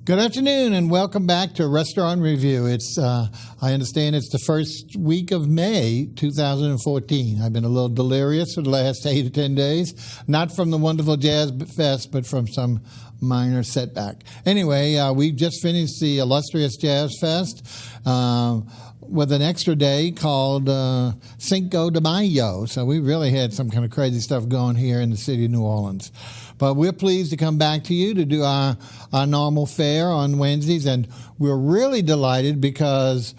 Good afternoon and welcome back to Restaurant Review. I understand it's the first week of May 2014. I've been a little delirious for the last 8 to 10 days, not from the wonderful Jazz Fest, but from some minor setback. Anyway, we've just finished the illustrious Jazz Fest with an extra day called Cinco de Mayo. So we really had some kind of crazy stuff going here in the city of New Orleans. But we're pleased to come back to you to do our normal fare on Wednesdays, and we're really delighted because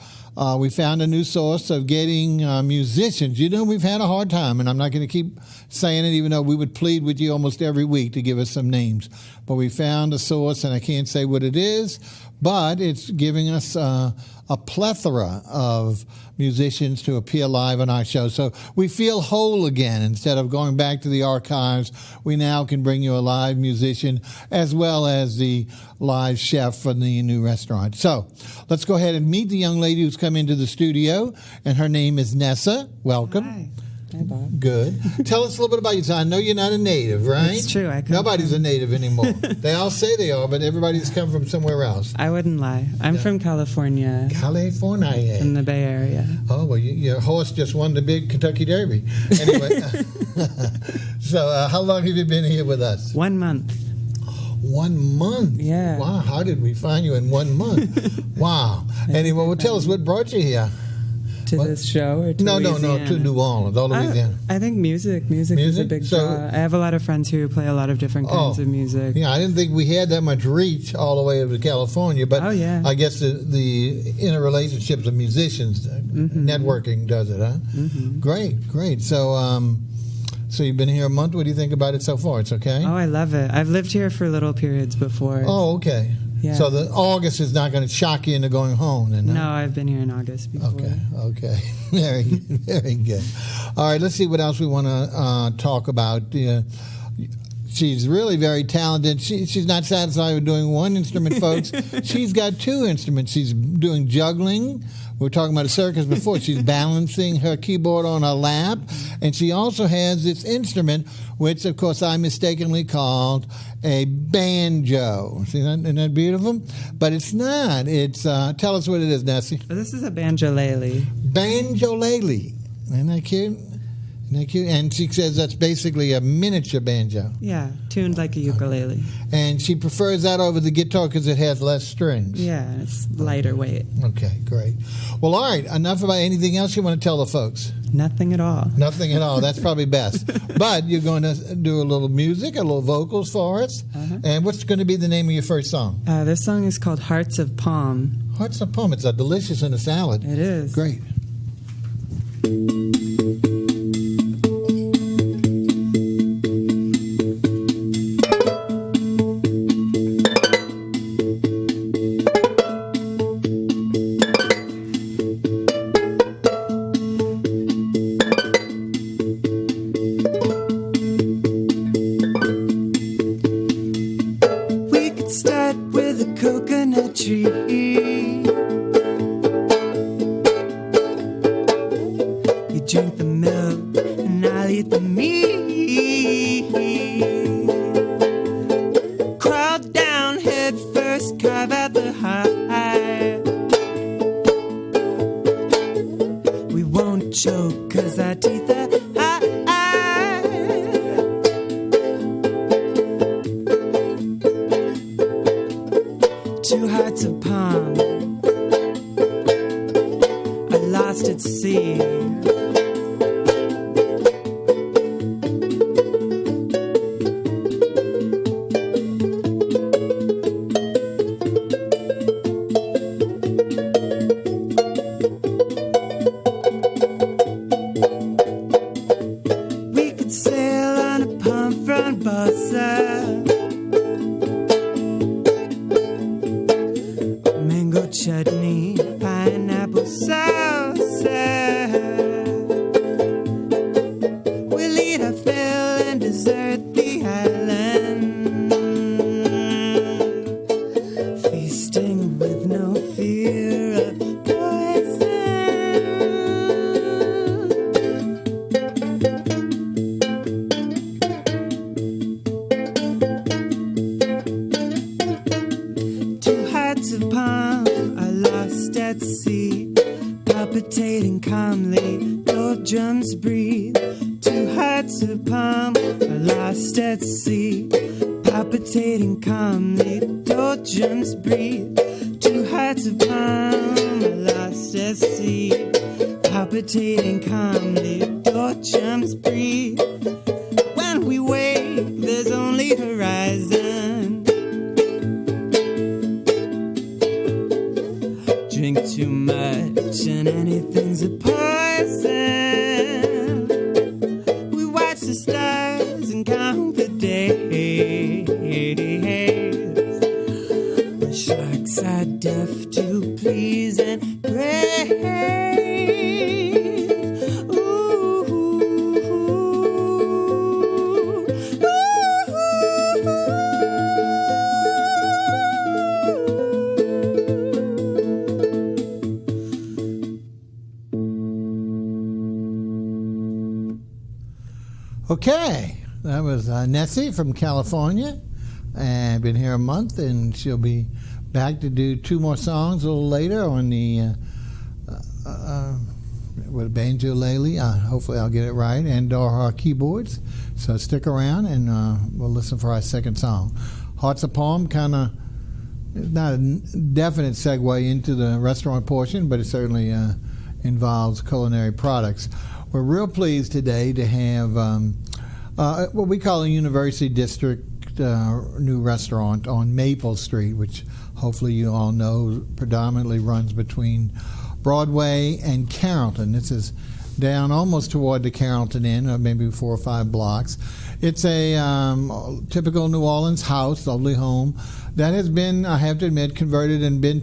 we found a new source of getting musicians. You know, we've had a hard time, and I'm not going to keep saying it, even though we would plead with you almost every week to give us some names. But we found a source, and I can't say what it is, but it's giving us a plethora of musicians to appear live on our show. So we feel whole again. Instead of going back to the archives, we now can bring you a live musician as well as the live chef from the new restaurant. So let's go ahead and meet the young lady who's come into the studio, and her name is NESSIE. Welcome. Hi. Hi, Bob. Good. Tell us a little bit about yourself. I know you're not a native, right? It's true. Nobody's a native anymore. They all say they are, but everybody's come from somewhere else. I wouldn't lie. I'm from California. California. In the Bay Area. Oh, well, your horse just won the big Kentucky Derby. Anyway, so how long have you been here with us? 1 month. 1 month? Yeah. Wow, how did we find you in 1 month? Wow. Anyway, well, tell us what brought you here. To this show or to Louisiana? No, to New Orleans, all Louisiana. I think music is a big draw. I have a lot of friends who play a lot of different kinds of music. Yeah, I didn't think we had that much reach all the way over to California, but I guess the interrelationships of musicians, networking does it, huh? Mm-hmm. Great. So you've been here a month. What do you think about it so far? It's okay? Oh, I love it. I've lived here for little periods before. Oh, okay. Yeah. So the August is not going to shock you into going home, then? No, I've been here in August before. Okay. Very good. All right, let's see what else we want to talk about. She's really very talented. She's not satisfied with doing one instrument, folks. She's got 2 instruments. She's doing juggling. We were talking about a circus before. She's balancing her keyboard on her lap. And she also has this instrument, which, of course, I mistakenly called a banjo. See that? Isn't that beautiful? But it's not. It's tell us what it is, Nessie. This is a banjolele. Banjolele. Isn't that cute? And she says that's basically a miniature banjo. Yeah, tuned like a ukulele. And she prefers that over the guitar because it has less strings. Yeah, it's lighter weight. Okay, great. Well, all right, enough about anything else you want to tell the folks? Nothing at all. Nothing at all. That's probably best. But you're going to do a little music, a little vocals for us. And what's going to be the name of your first song? This song is called Hearts of Palm. Hearts of Palm. It's a delicious in a salad. It is. Great. Drink the milk and I'll eat the meat. Crawl down head first, carve out the heart. We won't choke 'cause our teeth are high. 2 hearts of palm are lost at sea. Mango chutney, pineapple sauce. We'll eat our fill and desert the island, feasting with no fear of poison. Two hearts of palm are lost at sea, palpitating calmly, doldrums breathe. Two hearts of palm are lost at sea, palpitating calmly, doldrums breathe. When we wake, there's only horizon. Drink too much and anything's a poison. We watch the stars and count the days. The sharks are deaf to please and praise. Okay, that was Nessie from California, and been here a month, and she'll be back to do two more songs a little later on the with banjo lele. Hopefully I'll get it right, and our keyboards. So stick around, and we'll listen for our second song. Hearts of Palm, kind of not a definite segue into the restaurant portion, but it certainly involves culinary products. We're real pleased today to have what we call a University District new restaurant on Maple Street, which hopefully you all know predominantly runs between Broadway and Carrollton. This is down almost toward the Carrollton Inn, or maybe 4 or 5 blocks. It's a typical New Orleans house, lovely home, that has been, I have to admit, converted and been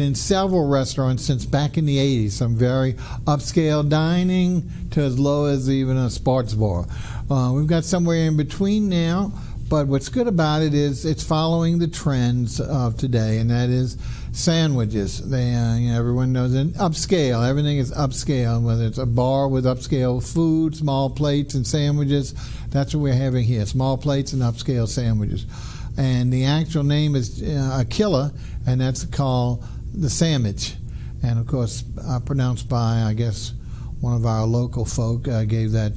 in several restaurants since back in the 80s, some very upscale dining to as low as even a sports bar. We've got somewhere in between now, but what's good about it is it's following the trends of today, and that is sandwiches. They, everyone knows it. Upscale. Everything is upscale, whether it's a bar with upscale food, small plates and sandwiches. That's what we're having here, small plates and upscale sandwiches. And the actual name is a killer, and that's called the Sammich. And, of course, pronounced by, I guess, one of our local folk gave that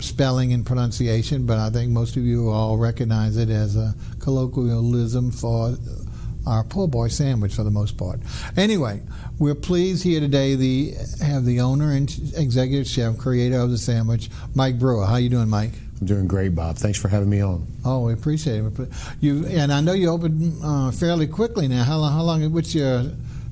spelling and pronunciation, but I think most of you all recognize it as a colloquialism for our po' boy sandwich for the most part. Anyway, we're pleased here today to have the owner and executive chef, creator of the sandwich, Mike BREWER. How you doing, Mike? I'm doing great, Bob. Thanks for having me on. Oh, we appreciate it. And I know you opened fairly quickly now. How long? What's your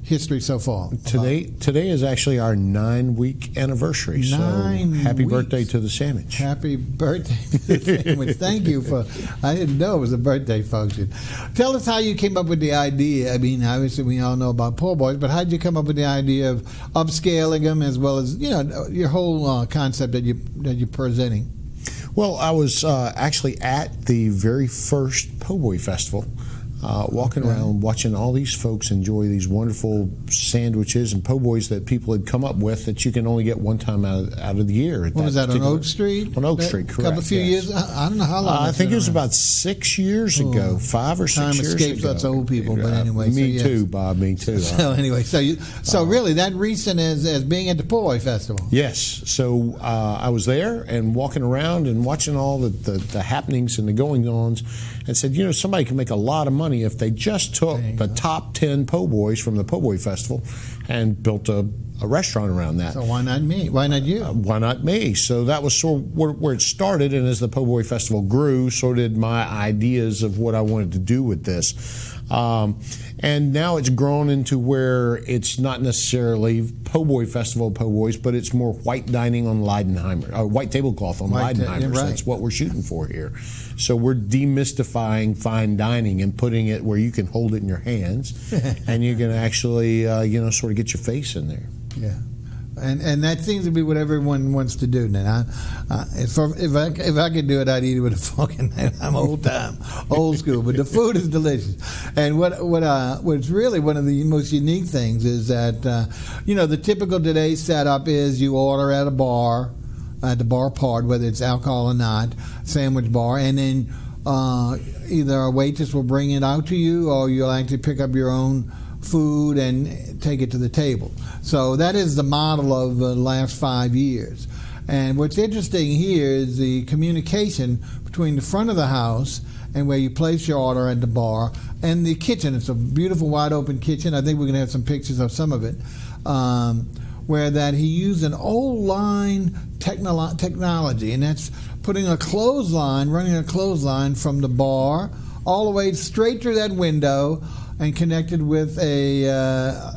history so far? Today is actually our 9-week anniversary. 9 so happy weeks. Birthday to the sandwich. Happy birthday to the sandwich. Thank you for, I didn't know it was a birthday function. Tell us how you came up with the idea. I mean, obviously we all know about po' boys, but how did you come up with the idea of upscaling them as well as, your whole concept that you're presenting? Well, I was actually at the very first Po' Boy Festival, walking around watching all these folks enjoy these wonderful sandwiches and po' boys that people had come up with that you can only get one time out of the year. What was that, on Oak Street? On Oak Street, correct. A few years, I don't know how long. I think it was about 6 years ago, 5 or 6 years ago. Time escapes us old people, but anyway. Me too, Bob, me too. So anyway, so really that recent as being at the Po' Boy Festival. Yes, so I was there and walking around and watching all the happenings and the goings-ons, and said, somebody can make a lot of money if they just took the top 10 po' boys from the Po' Boy Festival and built a restaurant around that. So why not me? Why not you? Why not me? So that was sort of where it started, and as the Po' Boy Festival grew, so did my ideas of what I wanted to do with this. And now it's grown into where it's not necessarily Po' Boy Festival po' boys, but it's more white dining on Leidenheimer, white tablecloth on Leidenheimer. Right. That's what we're shooting for here. So we're demystifying fine dining and putting it where you can hold it in your hands, and you can actually, sort of get your face in there. Yeah. And that seems to be what everyone wants to do now. If I could do it, I'd eat it with a fork and knife. I'm old school, but the food is delicious. And what's really one of the most unique things is that the typical today setup is you order at a bar, at the bar part, whether it's alcohol or not, sandwich bar, and then either a waitress will bring it out to you, or you'll actually pick up your own food and take it to the table. So that is the model of the last 5 years. And what's interesting here is the communication between the front of the house and where you place your order at the bar and the kitchen. It's a beautiful wide open kitchen. I think we're going to have some pictures of some of it. Where that he used an old line technology, and that's putting running a clothesline from the bar all the way straight through that window and connected with a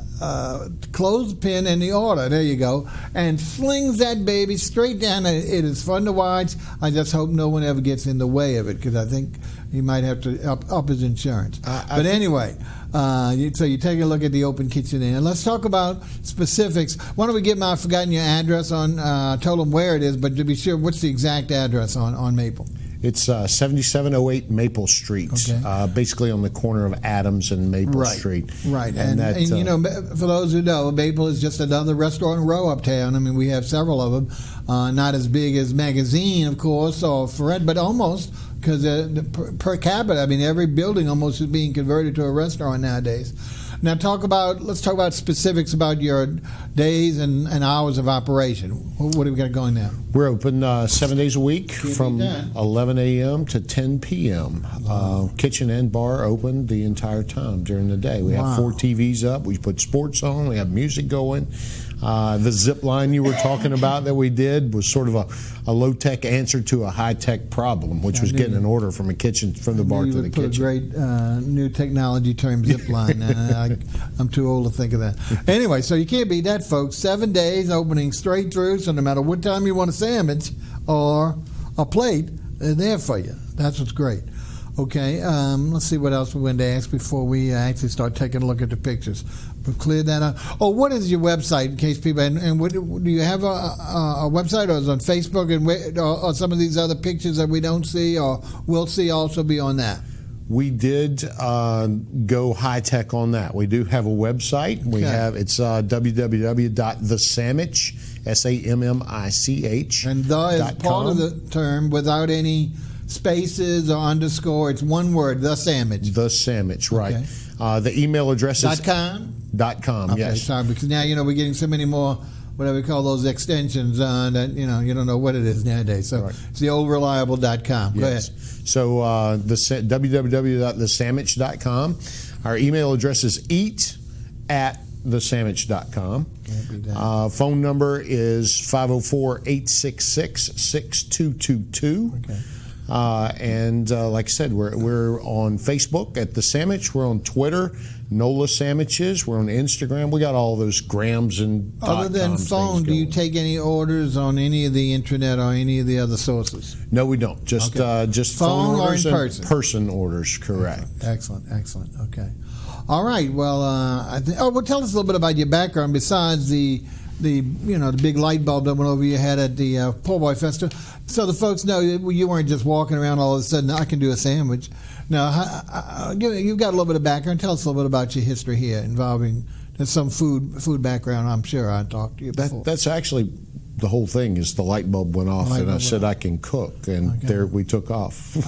clothespin and the order. There you go. And slings that baby straight down. It is fun to watch. I just hope no one ever gets in the way of it, because I think he might have to up his insurance. But anyway, so you take a look at the open kitchen there. And let's talk about specifics. Why don't we get I've forgotten your address on, told them where it is, but to be sure, what's the exact address on Maple? It's 7708 Maple Street, okay. Basically on the corner of Adams and Maple Street. Right, and you know, for those who know, Maple is just another restaurant row uptown. I mean, we have several of them, not as big as Magazine, of course, or Fred, but almost, because per capita, I mean, every building almost is being converted to a restaurant nowadays. Now, let's talk about specifics about your days and hours of operation. What have we got going now? We're open 7 days a week from 11 a.m. to 10 p.m. Kitchen and bar open the entire time during the day. We have 4 TVs up. We put sports on. We have music going. The zip line you were talking about that we did was sort of a low-tech answer to a high-tech problem, which was getting an order from the bar to the kitchen. Put a great new technology term, zip line. I'm too old to think of that. Anyway, so you can't beat that, folks. 7 days opening straight through, so no matter what time you want a sandwich or a plate, they're there for you. That's what's great. Okay, let's see what else we're going to ask before we actually start taking a look at the pictures. We've cleared that up. Oh, what is your website in case people, and do you have a website, or is it on Facebook, and or some of these other pictures that we don't see or will see also be on that? We did go high tech on that. We do have a website. We have it's www.thesammich, SAMMICH. And the is part of the term without any spaces or underscore. It's one word, the Sammich. The Sammich, right. Okay. The email address is .com? .com, okay, yes. Sorry, because now, we're getting so many more, whatever we call those extensions, that, you don't know what it is nowadays. So it's the old reliable.com. Go ahead. So www.thesammich.com. Our email address is eat@thesammich.com. Phone number is 504-866-6222. Okay. And like I said, we're on Facebook at The Sammich. We're on Twitter, NOLA Sandwiches. We're on Instagram. We got all those grams and Other than phone, do you take any orders on any of the internet or any of the other sources? No, we don't. Just phone orders or in person? Person orders, correct. Excellent. Okay. All right. Well, tell us a little bit about your background besides the big light bulb that went over your head at the Po' Boy Festival. So the folks know you weren't just walking around all of a sudden, I can do a sandwich. Now, you've got a little bit of background. Tell us a little bit about your history here involving some food background. I'm sure I talked to you before. That's actually the whole thing is the light bulb went off, and I said I can cook, and there we took off. I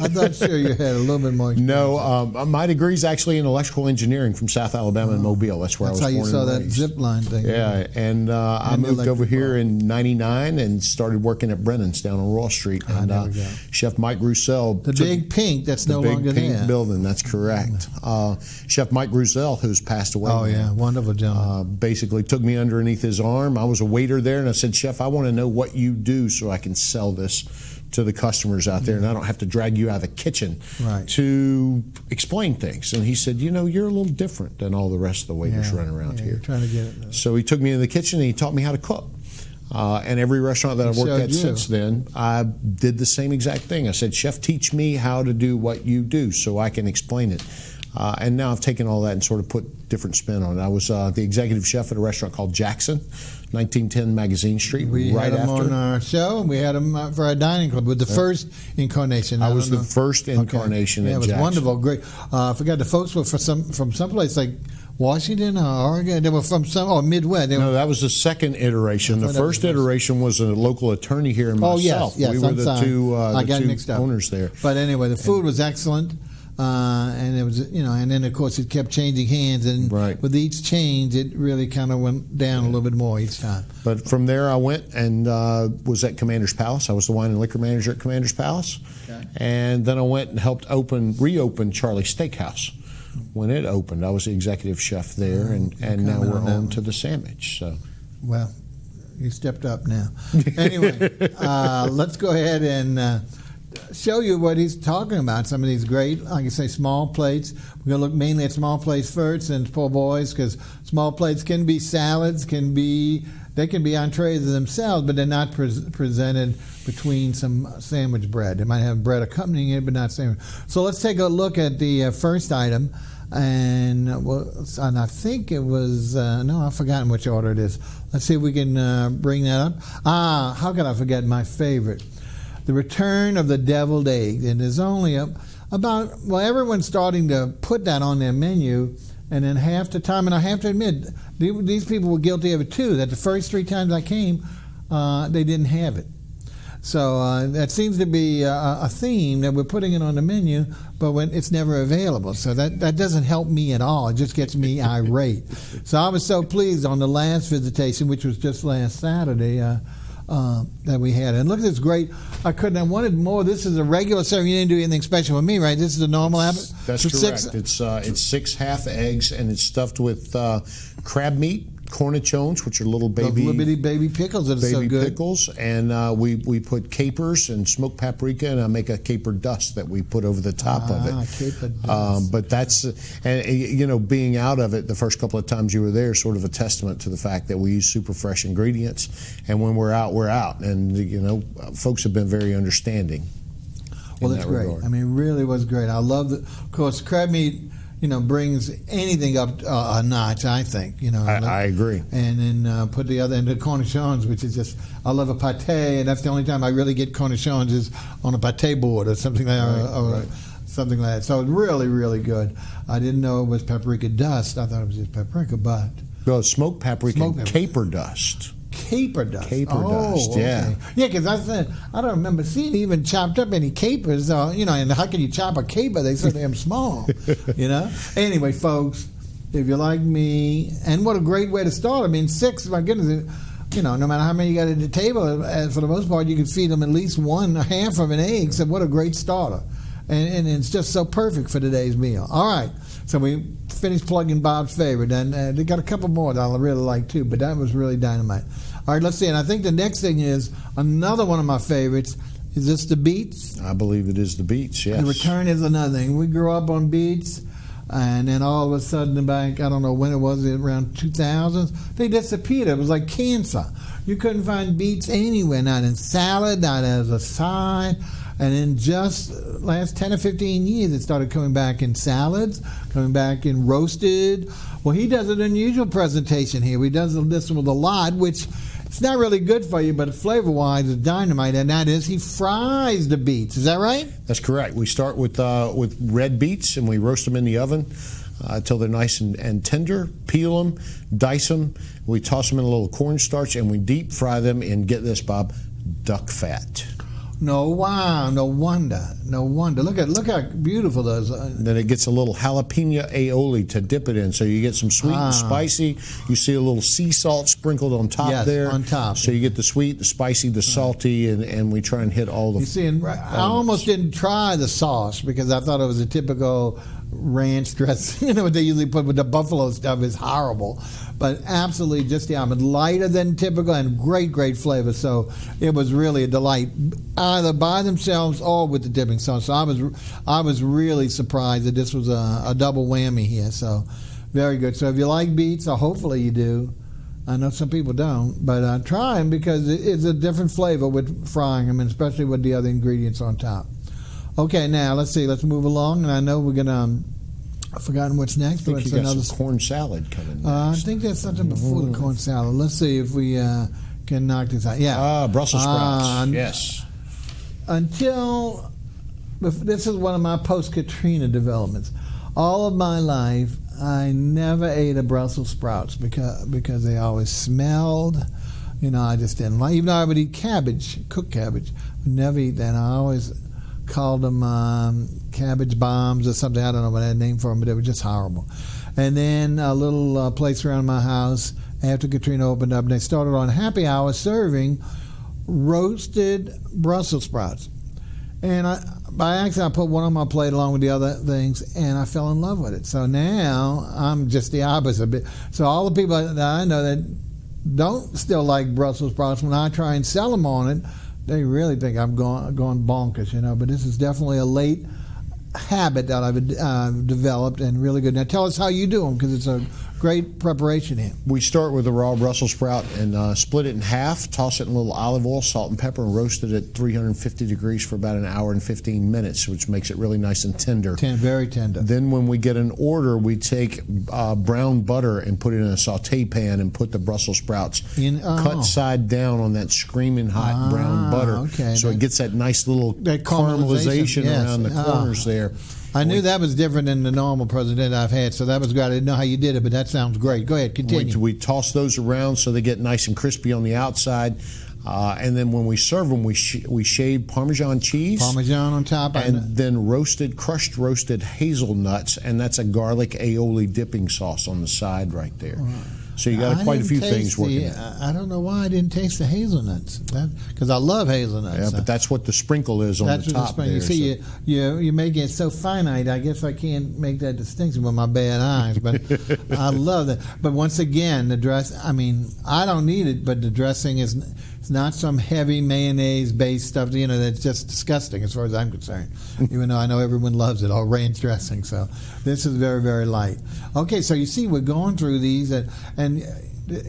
thought sure you had a little bit more experience. No, my degree is actually in electrical engineering from South Alabama and Mobile. That's where I was born and raised. That's how you saw that zip line thing. Yeah, and I moved over here in '99 and started working at Brennan's down on Ross Street. And Chef Mike Roussel. The big pink that's no longer there. The big pink building, that's correct. Chef Mike Roussel, who's passed away. Oh, yeah, wonderful gentleman. Basically took me underneath his arm. I was a waiter there, and I said, Chef, I want to know what you do so I can sell this to the customers out there, and I don't have to drag you out of the kitchen to explain things. And he said, you're a little different than all the rest of the waiters running around here. Trying to get it. So he took me in the kitchen and he taught me how to cook. And every restaurant that I've worked at since then, I did the same exact thing. I said, Chef, teach me how to do what you do so I can explain it. And now I've taken all that and sort of put different spin on it. I was the executive chef at a restaurant called Jackson, 1910 Magazine Street. We had him on our show, and we had him for our dining club with the first incarnation. I was the first incarnation at Jackson. It was wonderful, great. I forgot the folks were from someplace like Washington or Oregon. They were from Midwest. No, that was the second iteration. The first iteration was a local attorney here and myself. Yes, we were the two mixed up. owners there. But anyway, the food was excellent. and it was, and then of course it kept changing hands, and with each change, it really kind of went down a little bit more each time. But from there, I went and was at Commander's Palace. I was the wine and liquor manager at Commander's Palace, and then I went and helped reopen Charlie's Steakhouse when it opened. I was the executive chef there, and now we're on to the Sammich. So, well, you stepped up now. Anyway, let's go ahead and show you what he's talking about. Some of these great, like I say, small plates. We're going to look mainly at small plates first and po' boys, because small plates can be salads, they can be entrees themselves, but they're not presented between some sandwich bread. They might have bread accompanying it, but not sandwich. So let's take a look at the first item. And I think it was, I've forgotten which order it is. Let's see if we can bring that up. How could I forget my favorite? The Return of the Deviled Egg. And there's only everyone's starting to put that on their menu, and then half the time, and I have to admit, these people were guilty of it too, that the first 3 times I came, they didn't have it. So that seems to be a theme, that we're putting it on the menu, but when it's never available. So that doesn't help me at all. It just gets me irate. So I was so pleased on the last visitation, which was just last Saturday, that we had. And look at this great, I wanted more. This is a regular serving. You didn't do anything special with me, right? This is a normal habit? That's correct. It's 6 half eggs, and it's stuffed with crab meat, cornichones, which are little bitty baby pickles that are so good. Baby pickles, and we put capers and smoked paprika, and I make a caper dust that we put over the top of it. Caper dust. But that's, being out of it the first couple of times you were there, sort of a testament to the fact that we use super fresh ingredients, and when we're out, we're out. And, folks have been very understanding. Well, that's great. Regard. I mean, it really was great. I love of course, crab meat, brings anything up a notch, I think. I agree. And then put the other end of cornichons, which is just, I love a pate, and that's the only time I really get cornichons is on a pate board or something like that. Something like that. So it's really, really good. I didn't know it was paprika dust. I thought it was just paprika, but... Well, smoked paprika, caper dust. Caper dust. Yeah. Yeah, because I don't remember seeing even chopped up any capers, and how can you chop a caper? They're so damn small, Anyway, folks, if you like me, and what a great way to start. I mean, 6, my goodness, no matter how many you got at the table, for the most part, you can feed them at least half of an egg, so what a great starter. And it's just so perfect for today's meal. All right, so we finished plugging Bob's favorite, and they got a couple more that I really like too, but that was really dynamite. All right, let's see. And I think the next thing is another one of my favorites. Is this the beets? I believe it is the beets, yes. The Return is another thing. We grew up on beets, and then all of a sudden, back, I don't know when it was, around 2000s, they disappeared. It was like cancer. You couldn't find beets anywhere, not in salad, not as a side. And in just last 10 or 15 years, it started coming back in salads, coming back in roasted. Well, he does an unusual presentation here. He does this with a lot, which it's not really good for you, but flavor-wise, it's dynamite, and that is he fries the beets. Is that right? That's correct. We start with red beets, and we roast them in the oven until they're nice and tender. Peel them, dice them. We toss them in a little cornstarch, and we deep fry them in, get this, Bob, duck fat. No wonder. Look how beautiful those are. Then it gets a little jalapeno aioli to dip it in, so you get some sweet and spicy. You see a little sea salt sprinkled on top there. On top. So you get the sweet, the spicy, the salty, and we try and hit all the... You see, and I almost didn't try the sauce because I thought it was a typical ranch dressing. What they usually put with the buffalo stuff is horrible. But absolutely just the almond, lighter than typical and great flavor. So it was really a delight, either by themselves or with the dipping sauce. So I was really surprised that this was a double whammy here. So very good. So if you like beets, or hopefully you do, I know some people don't, but try them because it's a different flavor with frying them, and especially with the other ingredients on top. Okay, now let's see. Let's move along, and I know we're gonna. I've forgotten what's next. I think you got some corn salad coming next. I think there's something before the corn salad. Let's see if we can knock this out. Yeah. Brussels sprouts. Yes. This is one of my post-Katrina developments. All of my life, I never ate a Brussels sprouts because they always smelled. I just didn't like. Even though I would eat cabbage, cooked cabbage, I would never eat that. I always called them cabbage bombs or something. I don't know what I had a name for them, but they were just horrible. And then a little place around my house after Katrina opened up, and they started on happy hour serving roasted Brussels sprouts. And by accident, I put one on my plate along with the other things, and I fell in love with it. So now I'm just the opposite. So all the people that I know that don't still like Brussels sprouts, when I try and sell them on it, they really think I'm going bonkers, But this is definitely a late habit that I've developed, and really good. Now tell us how you do them, because it's a great preparation here. We start with a raw Brussels sprout and split it in half, toss it in a little olive oil, salt and pepper, and roast it at 350 degrees for about an hour and 15 minutes, which makes it really nice and tender. Very tender. Then when we get an order, we take brown butter and put it in a saute pan and put the Brussels sprouts cut side down on that screaming hot brown butter. Okay. So it gets that nice little caramelization around the corners there. I knew that was different than the normal president I've had, so that was good. I didn't know how you did it, but that sounds great. Go ahead, continue. We toss those around so they get nice and crispy on the outside. And then when we serve them, we shave Parmesan cheese. Parmesan on top. And then crushed roasted hazelnuts, and that's a garlic aioli dipping sauce on the side right there. Right. So you got quite a few things working. I don't know why I didn't taste the hazelnuts, because I love hazelnuts. Yeah, but that's what the sprinkle is on the top there. You see, you make it so finite. I guess I can't make that distinction with my bad eyes, but I love that. But once again, the dress, I don't need it, but the dressing is not some heavy mayonnaise-based stuff, that's just disgusting as far as I'm concerned, even though I know everyone loves it, all ranch dressing. So this is very, very light. Okay, so you see we're going through these, and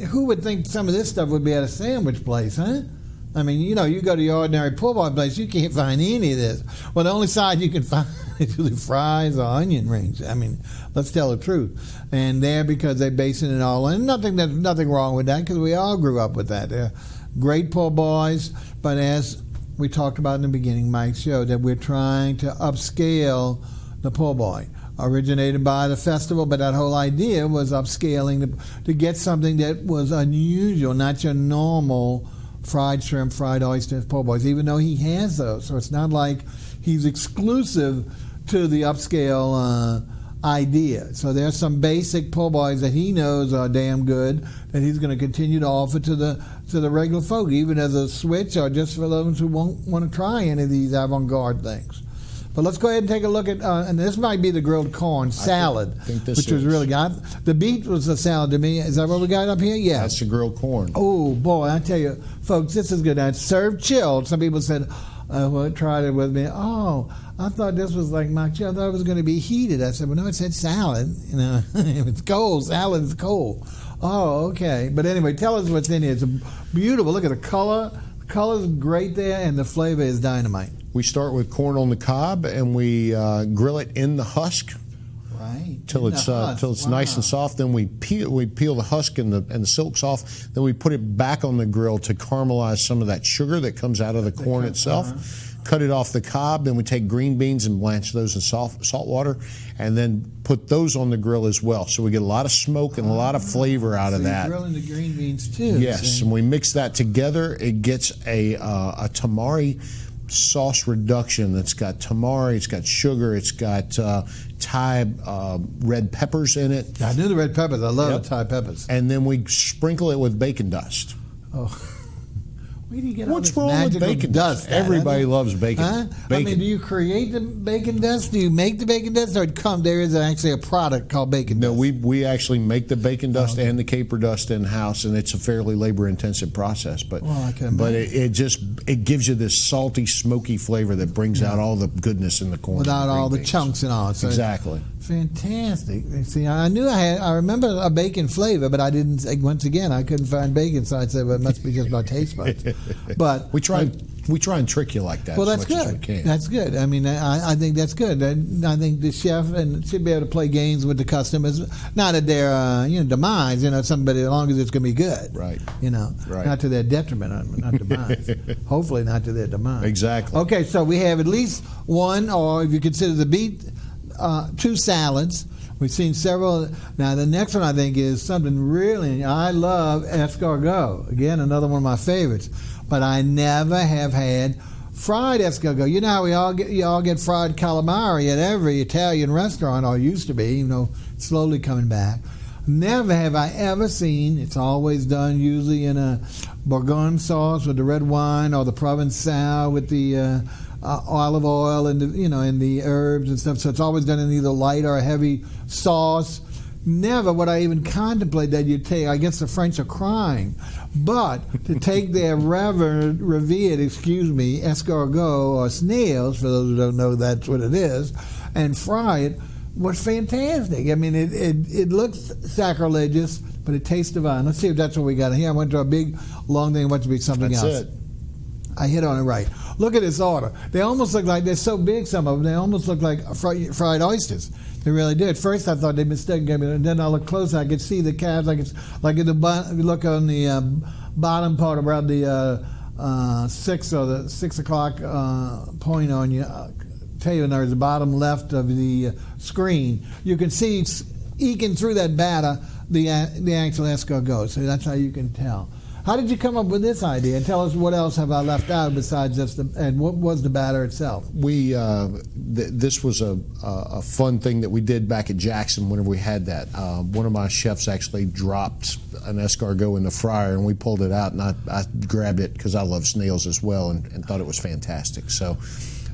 who would think some of this stuff would be at a sandwich place, huh? You go to your ordinary po' boy place, you can't find any of this. Well, the only side you can find is usually fries or onion rings. Let's tell the truth. And they're because they're basing it all in. There's nothing wrong with that, because we all grew up with that. They're great po' boys, but as we talked about in the beginning, Mike showed that we're trying to upscale the po' boy. Originated by the festival, but that whole idea was upscaling to get something that was unusual, not your normal fried shrimp, fried oysters, po' boys, even though he has those. So it's not like he's exclusive to the upscale idea. So there's some basic po' boys that he knows are damn good that he's going to continue to offer to the regular folk, even as a switch or just for those who won't want to try any of these avant-garde things. But let's go ahead and take a look at, and this might be the grilled corn salad, which was really good. The beet was a salad to me. Is that what we got up here? Yeah. That's the grilled corn. Oh, boy, I tell you, folks, this is good. Now, it's served chilled. Some people said, tried it with me. Oh, I thought this was like my chill. I thought it was going to be heated. I said, well, no, it said salad. It's cold. Salad is cold. Oh, okay. But anyway, tell us what's in here. It's beautiful. Look at the color. The color is great there, and the flavor is dynamite. We start with corn on the cob, and we grill it in the husk, right? Till it's nice and soft. Then we peel the husk and the silks off. Then we put it back on the grill to caramelize some of that sugar that comes out of the corn itself. Cut it off the cob. Then we take green beans and blanch those in salt water, and then put those on the grill as well. So we get a lot of smoke and a lot of flavor out of that. You're grilling the green beans too. Yes, and we mix that together. It gets a tamari sauce reduction that's got tamari, it's got sugar, it's got Thai red peppers in it. I knew the red peppers. I love the Thai peppers. And then we sprinkle it with bacon dust. Oh. Where do you get What's wrong with bacon dust? Everybody loves bacon. Huh? Bacon. Do you create the bacon dust? Do you make the bacon dust? Or there is actually a product called bacon dust? No, we actually make the bacon dust and the caper dust in-house, and it's a fairly labor-intensive process. But it gives you this salty, smoky flavor that brings out all the goodness in the corn. Without all the chunks and all. So exactly. Fantastic. See, I remember a bacon flavor, but I didn't. Once again, I couldn't find bacon, so I said, well, it must be just my taste buds. But we try and trick you like that. Well, as that's much good. As we can. That's good. I think that's good. I think the chef should be able to play games with the customers, not at their demise. Somebody, as long as it's going to be good. Right. Right. Not to their detriment, not demise. Hopefully, not to their demise. Exactly. Okay, so we have at least one, or if you consider the beet, 2 salads. We've seen several. Now, the next one I think is something really, I love escargot. Again, another one of my favorites. But I never have had fried escargot. You know how you all get fried calamari at every Italian restaurant, or used to be, slowly coming back. Never have I ever seen, it's always done usually in a Bourgogne sauce with the red wine, or the Provençal with the olive oil and and the herbs and stuff. So it's always done in either light or a heavy sauce. Never would I even contemplate that you'd take, I guess the French are crying, but to take their Revue, escargot or snails, for those who don't know that's what it is, and fry it was fantastic. I mean, it looks sacrilegious, but it tastes divine. Let's see if that's what we got here. I went to a big, long thing, went to be something else. That's it. I hit on it right. Look at this order. They almost look like, they're so big, some of them, they almost look like fried oysters. They really did. At first, I thought they mistaken me, and then I looked closer. I could see the calves. If you look on the bottom part around the 6 o'clock point on you, tell you there's the bottom left of the screen. You can see eking through that batter the actual escargot. So that's how you can tell. How did you come up with this idea? And tell us what else have I left out besides just and what was the batter itself? This was a fun thing that we did back at Jackson whenever we had that. One of my chefs actually dropped an escargot in the fryer, and we pulled it out, and I grabbed it because I love snails as well, and thought it was fantastic. So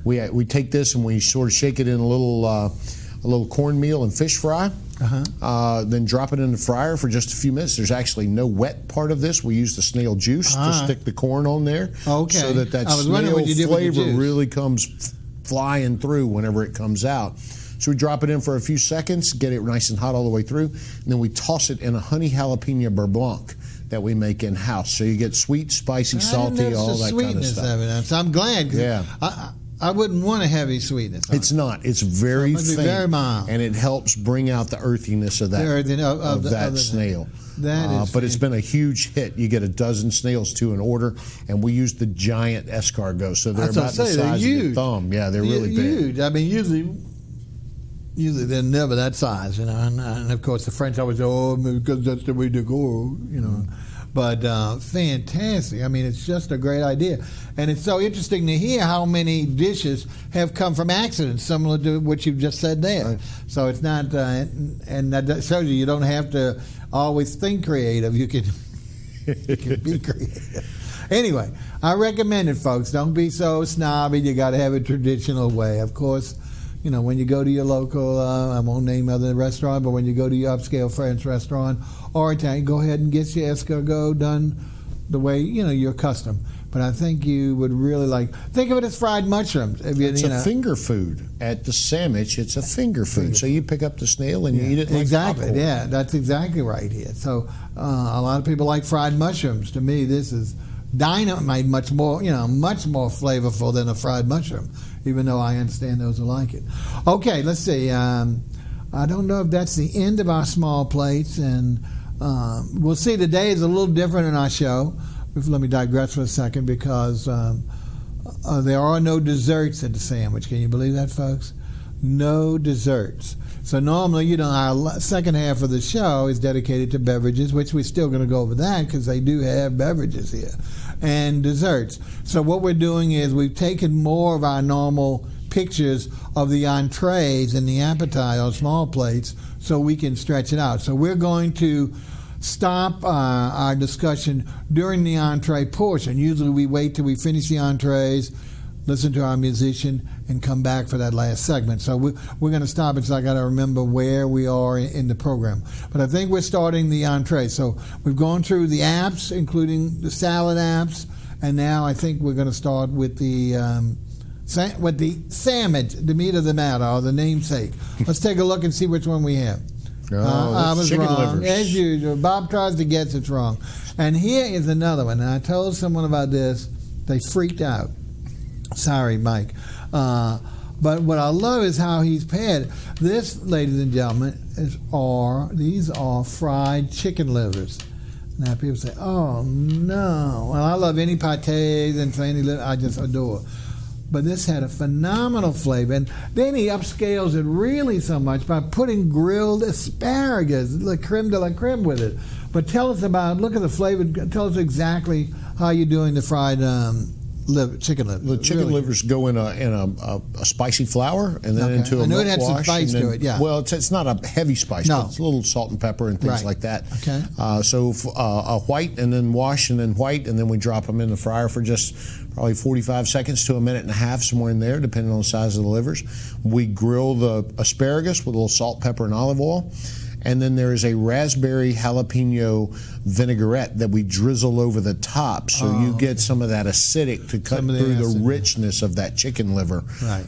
we take this and we sort of shake it in a little cornmeal and fish fry. Then drop it in the fryer for just a few minutes. There's actually no wet part of this. We use the snail juice to stick the corn on there, so that snail flavor really comes flying through whenever it comes out. So we drop it in for a few seconds, get it nice and hot all the way through, and then we toss it in a honey jalapeno beurre blanc that we make in-house. So you get sweet, spicy, salty, all that kind of stuff. So I'm glad. Yeah. I wouldn't want a heavy sweetness. It's not. It's very thin, very mild, and it helps bring out the earthiness of that snail. But it's been a huge hit. You get a dozen snails to an order, and we use the giant escargot, so they're about the size of your thumb. Yeah, they're really big. Huge. I mean, usually they're never that size, And of course, the French always say, because that's the way to go, But fantastic. I mean, it's just a great idea. And it's so interesting to hear how many dishes have come from accidents, similar to what you've just said there. Right. So it's not, and that shows you don't have to always think creative. You can be creative. Anyway, I recommend it, folks. Don't be so snobby. You got to have a traditional way. Of course, when you go to your local, I won't name other restaurant, but when you go to your upscale French restaurant or Italian, go ahead and get your escargot done the way, you're accustomed. But I think you would really think of it as fried mushrooms. It's a finger food. At the Sammich, it's a finger food. So you pick up the snail and you eat it like popcorn. Yeah, that's exactly right here. So a lot of people like fried mushrooms. To me, this is dynamite, much more flavorful than a fried mushroom, even though I understand those who like it. Okay, let's see. I don't know if that's the end of our small plates, and we'll see. Today is a little different in our show. Let me digress for a second, because there are no desserts at the Sammich. Can you believe that, folks? No desserts. So normally, our second half of the show is dedicated to beverages, which we're still going to go over that because they do have beverages here, and desserts. So what we're doing is we've taken more of our normal pictures of the entrees and the appetizer, small plates, so we can stretch it out. So we're going to stop our discussion during the entree portion. Usually we wait till we finish the entrees, listen to our musician, and come back for that last segment. So we're going to stop it, so I got to remember where we are in the program. But I think we're starting the entree. So we've gone through the apps, including the salad apps, and now I think we're going to start with the Sammich, the meat of the matter, or the namesake. Let's take a look and see which one we have. I was chicken wrong. livers. As usual, Bob tries to guess it's wrong. And here is another one. And I told someone about this. They freaked out. Sorry, Mike. But what I love is how he's paired. This, ladies and gentlemen, these are fried chicken livers. Now people say, "Oh no!" Well, I love any pâtés and any liver. I just adore. But this had a phenomenal flavor, and then he upscales it really so much by putting grilled asparagus, la creme de la creme, with it. But tell us look at the flavor. Tell us exactly how you're doing the fried chicken liver. The chicken livers go in a spicy flour and then into a I know milk it had wash. some spice to it, yeah. Well, it's not a heavy spice. No. But it's a little salt and pepper and things like that. Okay. So a white and then wash and then white, and then we drop them in the fryer for just probably 45 seconds to a minute and a half, somewhere in there, depending on the size of the livers. We grill the asparagus with a little salt, pepper, and olive oil. And then there is a raspberry jalapeno vinaigrette that we drizzle over the top, so you get some of that acidic to cut through the richness of that chicken liver. Right.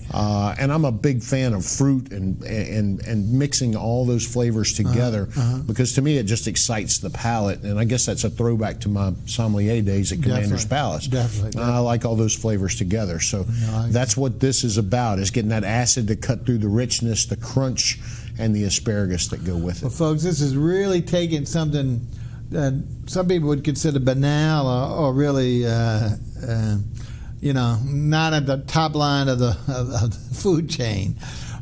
And I'm a big fan of fruit and mixing all those flavors together because to me it just excites the palate. And I guess that's a throwback to my sommelier days at Commander's Palace. Definitely. I like all those flavors together. So that's what this is about, is getting that acid to cut through the richness, the crunch, and the asparagus that go with it. Well, folks, this is really taking something that some people would consider banal or really, not at the top line of the food chain,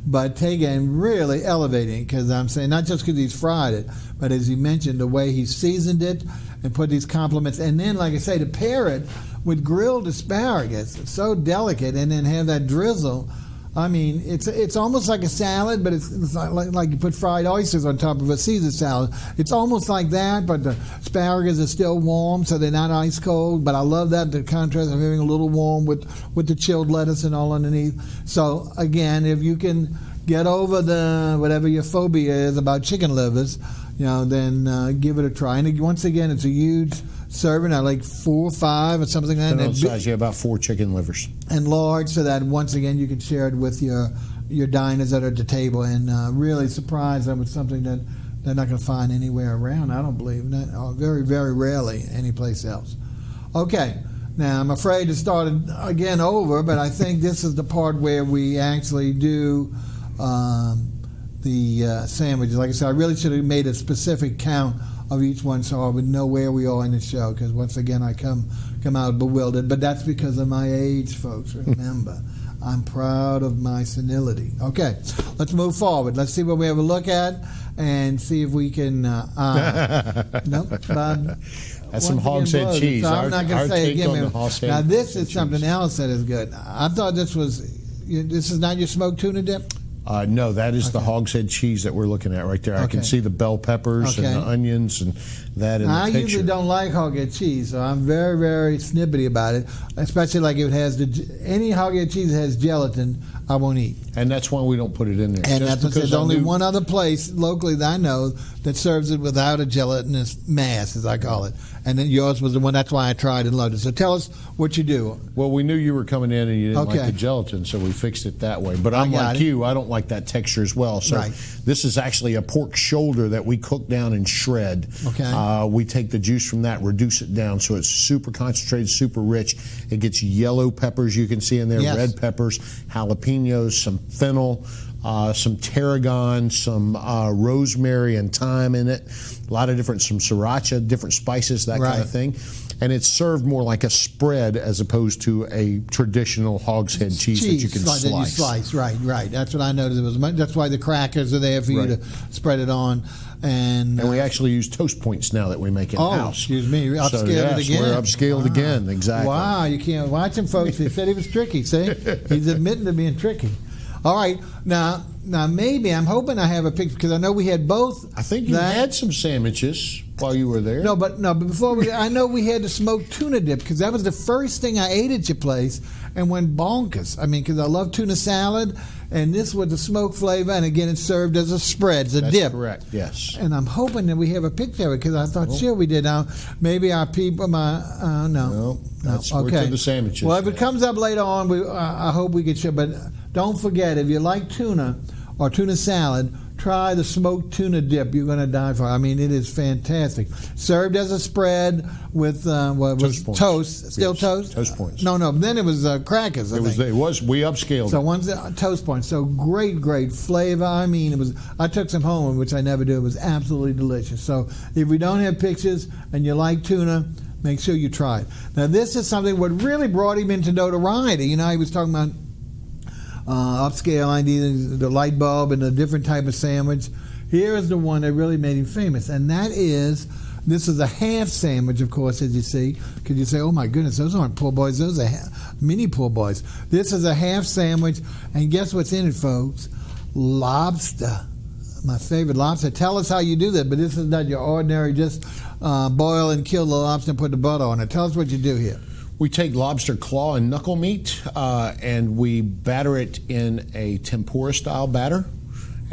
but taking really elevating, because I'm saying not just because he's fried it, but as you mentioned, the way he seasoned it and put these complements, and then, like I say, to pair it with grilled asparagus, it's so delicate, and then have that drizzle. I mean, it's almost like a salad, but it's like you put fried oysters on top of a Caesar salad. It's almost like that, but the asparagus are still warm, so they're not ice cold. But I love that, the contrast of having a little warm with the chilled lettuce and all underneath. So again, if you can get over the whatever your phobia is about chicken livers, then give it a try. And once again, it's a huge serving, like 4 or 5 or something like that. Size, about 4 chicken livers. And large, so that once again you can share it with your diners that are at the table, and really surprise them with something that they're not going to find anywhere around, I don't believe. Very, very rarely anyplace else. Okay, now I'm afraid to start it again over, but I think this is the part where we actually do the sandwiches. Like I said, I really should have made a specific count of each one so I would know where we are in the show, because once again I come out bewildered, but that's because of my age, folks. Remember, I'm proud of my senility. Okay, let's move forward. Let's see what we have a look at and see if we can nope, that's some hogshead cheese. So I'm not going to say it again. Now this is something else that is good. I thought this is not your smoked tuna dip? No, that is the hogshead cheese that we're looking at right there. I can see the bell peppers and the onions and that in the picture. I usually don't like hogshead cheese, so I'm very, very snippety about it, especially like if it has any hogshead cheese that has gelatin, I won't eat. And that's why we don't put it in there. And that's because there's only one other place locally that I know that serves it without a gelatinous mass, as I call it. And then yours was the one, that's why I tried and loved it. So tell us what you do. Well, we knew you were coming in and you didn't like the gelatin, so we fixed it that way. But I'm like you, I don't like that texture as well. So this is actually a pork shoulder that we cook down and shred. Okay. We take the juice from that, reduce it down so it's super concentrated, super rich. It gets yellow peppers you can see in there, red peppers, jalapenos, some fennel, some tarragon, some rosemary and thyme in it, a lot of some sriracha, different spices, that kind of thing. And it's served more like a spread as opposed to a traditional hogshead cheese that you can slice. That you slice, right. That's what I noticed. That's why the crackers are there for you to spread it on. And we actually use toast points now that we make in-house. Excuse me. We upscaled it again. We're upscaled again, exactly. Wow, you can't watch him, folks. He said he was tricky, see? He's admitting to being tricky. All right, now maybe I'm hoping I have a picture, because I know we had both. I think you had some sandwiches while you were there. No, but before I know we had the smoked tuna dip, because that was the first thing I ate at your place and went bonkers. I mean, because I love tuna salad, and this was the smoked flavor, and again, it's served as a spread, as a dip. That's correct. Yes. And I'm hoping that we have a picture of it, because I thought, sure, we did. Now, maybe our people, no. That's okay. To the sandwiches. Well, if it comes up later on, I hope we can show. But don't forget, if you like tuna or tuna salad, try the smoked tuna dip. You're going to die for it. I mean, it is fantastic. Served as a spread with toast. Still toast? Toast points. No. Then it was crackers. It was. We upscaled. So one's toast points. So great flavor. I mean, it was. I took some home, which I never do. It was absolutely delicious. So if we don't have pictures and you like tuna, make sure you try it. Now, this is something what really brought him into notoriety. You know, he was talking about upscale ideas, the light bulb and a different type of sandwich. Here is the one that really made him famous, and that is This is a half sandwich, of course, as you see, because you say, oh my goodness, those aren't poor boys, those are mini poor boys. This is a half sandwich, and guess what's in it, folks? Lobster. My favorite, lobster. Tell us how you do that, but this is not your ordinary just boil and kill the lobster and put the butter on it. Tell us what you do here. We take lobster claw and knuckle meat, and we batter it in a tempura-style batter,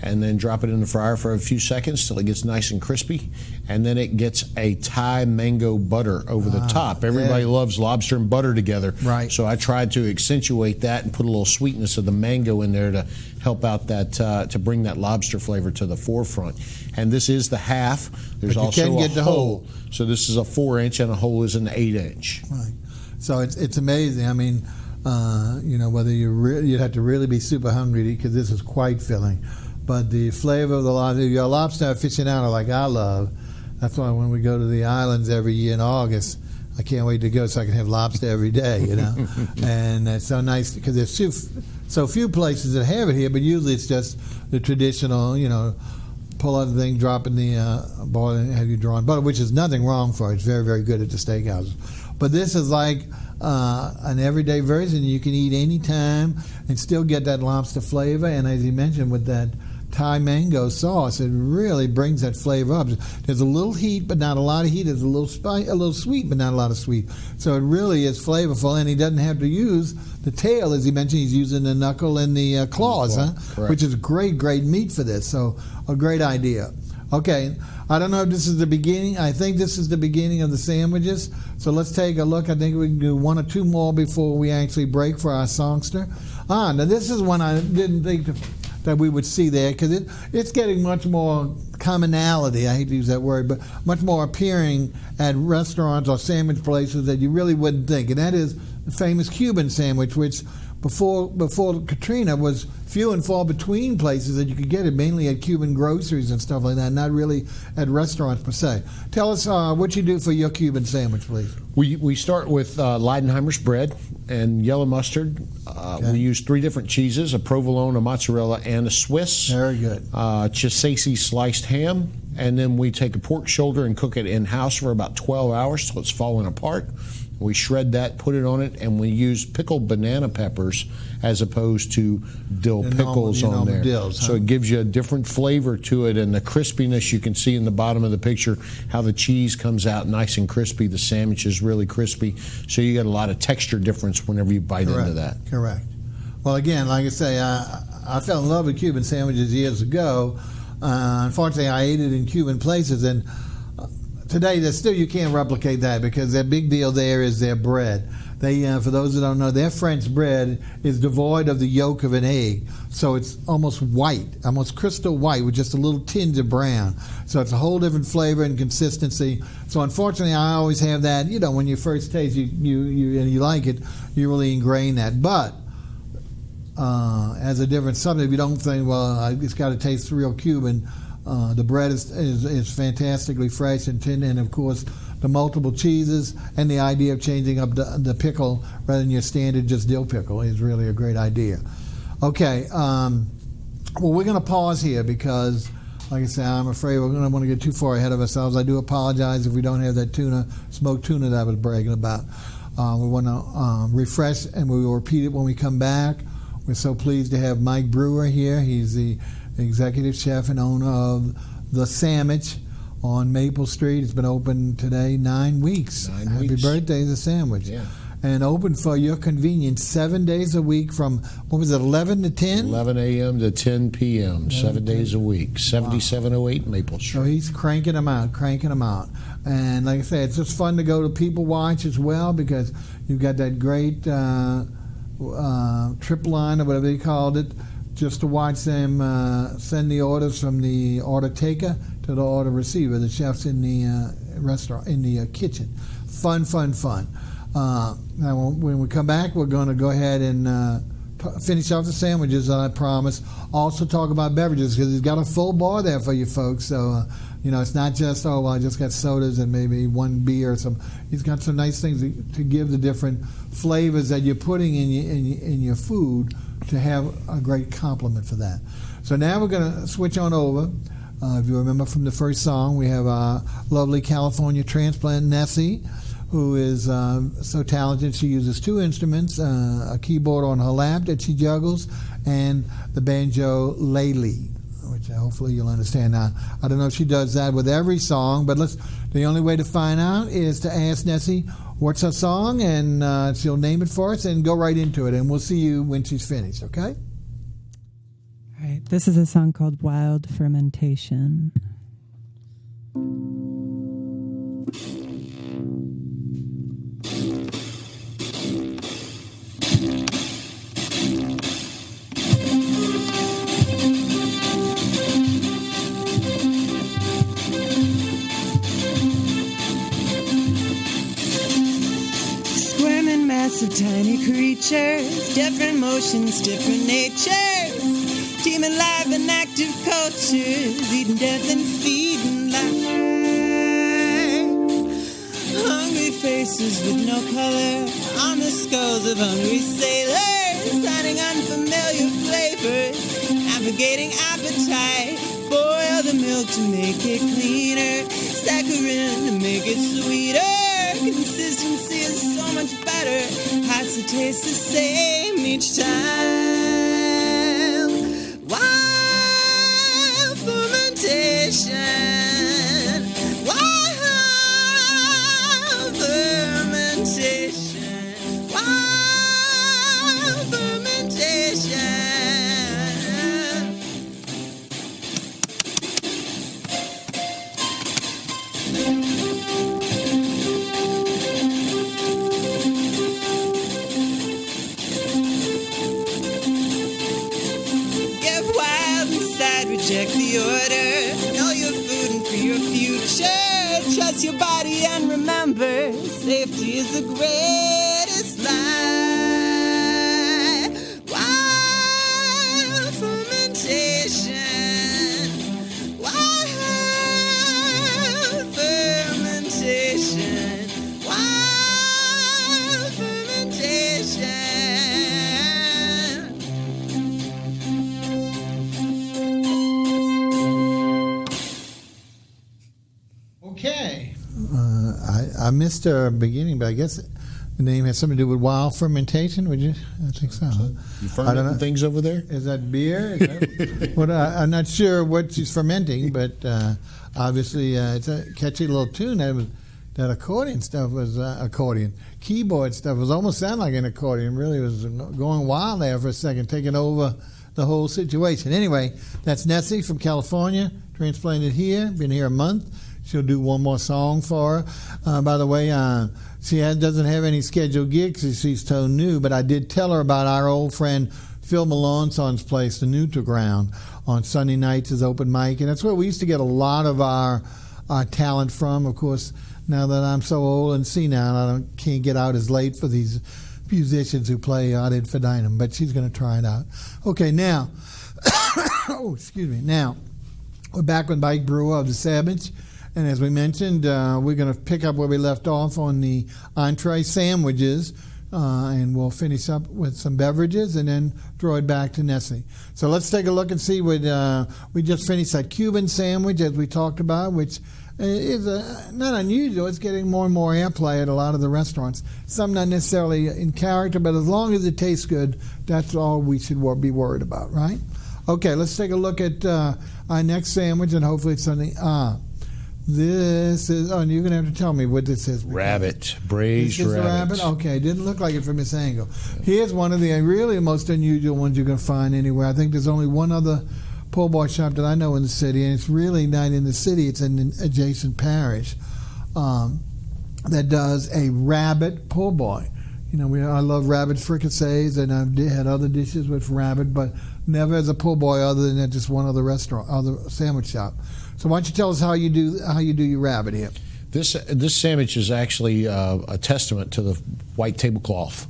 and then drop it in the fryer for a few seconds till it gets nice and crispy, and then it gets a Thai mango butter over the top. Everybody loves lobster and butter together, right? So I tried to accentuate that and put a little sweetness of the mango in there to help out that, to bring that lobster flavor to the forefront. And this is the half. There's also a whole. So this is a 4-inch, and a whole is an 8-inch. Right. So it's amazing. I mean, whether you'd have to really be super hungry because this is quite filling. But the flavor of the lobster, if you're a lobster aficionado like I love, that's why when we go to the islands every year in August, I can't wait to go so I can have lobster every day, And it's so nice because there's so few places that have it here, but usually it's just the traditional, pull out the thing, drop in the boil, and have you drawn butter, which is nothing wrong for it. It's very, very good at the steakhouses. But this is like an everyday version you can eat anytime and still get that lobster flavor. And as you mentioned, with that Thai mango sauce, it really brings that flavor up. There's a little heat, but not a lot of heat. There's a little sweet, but not a lot of sweet. So it really is flavorful, and he doesn't have to use the tail, as he mentioned. He's using the knuckle and the claws, which is great meat for this. So a great idea. Okay, I don't know if this is the beginning. I think this is the beginning of the sandwiches. So let's take a look. I think we can do one or two more before we actually break for our songster. Now this is one I didn't think that we would see there, because it's getting much more commonality, I hate to use that word, but much more appearing at restaurants or sandwich places that you really wouldn't think, and that is the famous Cuban sandwich, which before Katrina was few and far between places that you could get it, mainly at Cuban groceries and stuff like that, not really at restaurants per se. Tell us what you do for your Cuban sandwich, please. We start with Leidenheimer's bread and yellow mustard. We use 3 different cheeses, a provolone, a mozzarella, and a Swiss. Very good. Chisaisi sliced ham, and then we take a pork shoulder and cook it in-house for about 12 hours till it's falling apart. We shred that, put it on it, and we use pickled banana peppers as opposed to dill pickles on there. Dills, so it gives you a different flavor to it, and the crispiness you can see in the bottom of the picture, how the cheese comes out nice and crispy. The sandwich is really crispy, so you get a lot of texture difference whenever you bite into that. Correct. Well, again, like I say, I fell in love with Cuban sandwiches years ago. Unfortunately, I ate it in Cuban places, and today, you can't replicate that, because their big deal there is their bread. They, for those that don't know, their French bread is devoid of the yolk of an egg, so it's almost white, almost crystal white, with just a little tinge of brown. So it's a whole different flavor and consistency. So unfortunately, I always have that. When you first taste, you like it, you really ingrain that. But as a different subject, if you don't think, well, it's got to taste real Cuban. The bread is fantastically fresh and tender, and of course the multiple cheeses and the idea of changing up the pickle rather than your standard just dill pickle is really a great idea. Okay, well, we're going to pause here because, like I said, I'm afraid we're going to want to get too far ahead of ourselves. I do apologize if we don't have that smoked tuna that I was bragging about. We want to refresh, and we will repeat it when we come back. We're so pleased to have Mike BREWER here. He's the executive chef and owner of the Sammich on Maple Street. It's been open today 9 weeks. Happy birthday, the Sandwich. Yeah. And open for your convenience 7 days a week from, 11 to 10? 11 a.m. to 10 p.m., 7 days a week, 7708 Maple Street. So he's cranking them out. And like I said, it's just fun to go to People Watch as well, because you've got that great trip line or whatever they called it, just to watch them send the orders from the order taker to the order receiver, the chefs in the restaurant, in the kitchen. Fun. Now, when we come back, we're going to go ahead and finish off the sandwiches that I promised. Also talk about beverages, because he's got a full bar there for you folks. So, it's not just, I just got sodas and maybe one beer or some. He's got some nice things to give the different flavors that you're putting in your food to have a great complement for that. So now we're going to switch on over If you remember from the first song, we have a lovely California transplant, Nessie, who is so talented she uses two instruments, a keyboard on her lap that she juggles, and the banjo Laylee, which hopefully you'll understand now. I don't know if she does that with every song, but the only way to find out is to ask Nessie what's her song, and she'll name it for us and go right into it, and we'll see you when she's finished, okay? All right, this is a song called Wild Fermentation. Squirming mass of tiny creatures, different motions, different natures. Teeming live and active cultures, eating death and feeding life. Hungry faces with no color on the skulls of hungry sailors, hiding unfamiliar flavors, navigating appetite. Boil the milk to make it cleaner, saccharin to make it sweeter. Consistency is so much better, has to taste the same each time. Wild fermentation, wild fermentation, wild fermentation. Reject the order, know your food and for your future. Trust your body and remember, safety is the greatest lie. Wild fermentation, wild fermentation, wild fermentation. Okay. I missed the beginning, but I guess the name has something to do with wild fermentation. Would you? I think so. You fermenting things over there? Is that beer? Is that, what, I'm not sure what she's fermenting, but obviously it's a catchy little tune. That accordion stuff was keyboard stuff was almost sound like an accordion. Really was going wild there for a second, taking over the whole situation. Anyway, that's Nessie from California, transplanted here, been here a month. She'll do one more song for her. By the way, she doesn't have any scheduled gigs. She's so new, but I did tell her about our old friend Phil Melancon's place, the Neutral Ground, on Sunday nights is open mic, and that's where we used to get a lot of our talent from. Of course, now that I'm so old and senile, I can't get out as late for these musicians who play out in Ferdinand, but she's going to try it out. Okay, now, Now, we're back with Mike Brewer of the Sammich. And as we mentioned, we're going to pick up where we left off on the entree sandwiches, and we'll finish up with some beverages and then throw it back to Nessie. So let's take a look and see what we just finished that Cuban sandwich, as we talked about, which is not unusual. It's getting more and more airplay at a lot of the restaurants. Some not necessarily in character, but as long as it tastes good, that's all we should be worried about, right? Okay, let's take a look at our next sandwich, and hopefully it's something. This is, and you're going to have to tell me what this is. Rabbit, braised rabbit. Rabbit? Okay, didn't look like it from this angle. Here's one of the really most unusual ones you're going to find anywhere. I think there's only one other po' boy shop that I know in the city, and it's really not in the city, it's in an adjacent parish, that does a rabbit po' boy. You know, I love rabbit fricassees, and I've had other dishes with rabbit, but never as a po' boy other than at just one other restaurant, other sandwich shop. So why don't you tell us how you do your rabbit here? This sandwich is actually a testament to the white tablecloth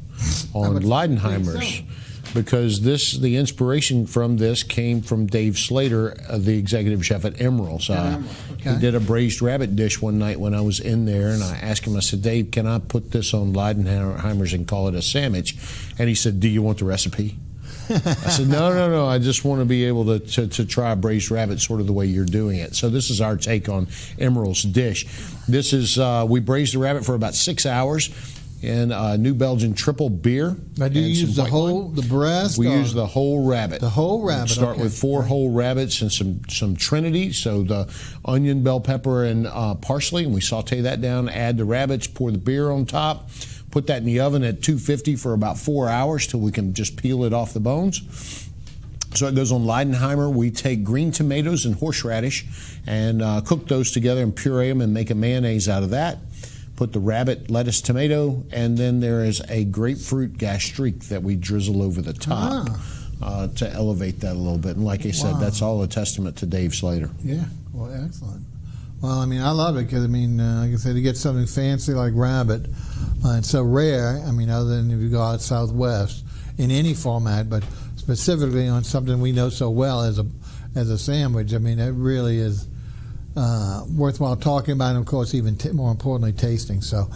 on Leidenheimer's, because the inspiration from this came from Dave Slater, the executive chef at Emeril's. He did a braised rabbit dish one night when I was in there, and I asked him, I said, Dave, can I put this on Leidenheimer's and call it a sandwich? And he said, do you want the recipe? I said, no. I just want to be able to try braised rabbit sort of the way you're doing it. So this is our take on Emerald's dish. This is, we braised the rabbit for about 6 hours in New Belgian triple beer. Now, do you use the breast? We use the whole rabbit. The whole rabbit. We start with 4 whole rabbits and some Trinity, so the onion, bell pepper, and parsley, and we saute that down, add the rabbits, pour the beer on top, put that in the oven at 250 for about 4 hours till we can just peel it off the bones. So it goes on Leidenheimer. We take green tomatoes and horseradish and cook those together and puree them and make a mayonnaise out of that. Put the rabbit, lettuce, tomato, and then there is a grapefruit gastrique that we drizzle over the top to elevate that a little bit. And like I said, that's all a testament to Dave Slater. Yeah, well, excellent. Well, I mean, I love it because, I mean, like I said, to get something fancy like rabbit, it's so rare, I mean, other than if you go out Southwest, in any format, but specifically on something we know so well as a sandwich. I mean, it really is worthwhile talking about, and of course, even more importantly, tasting. So,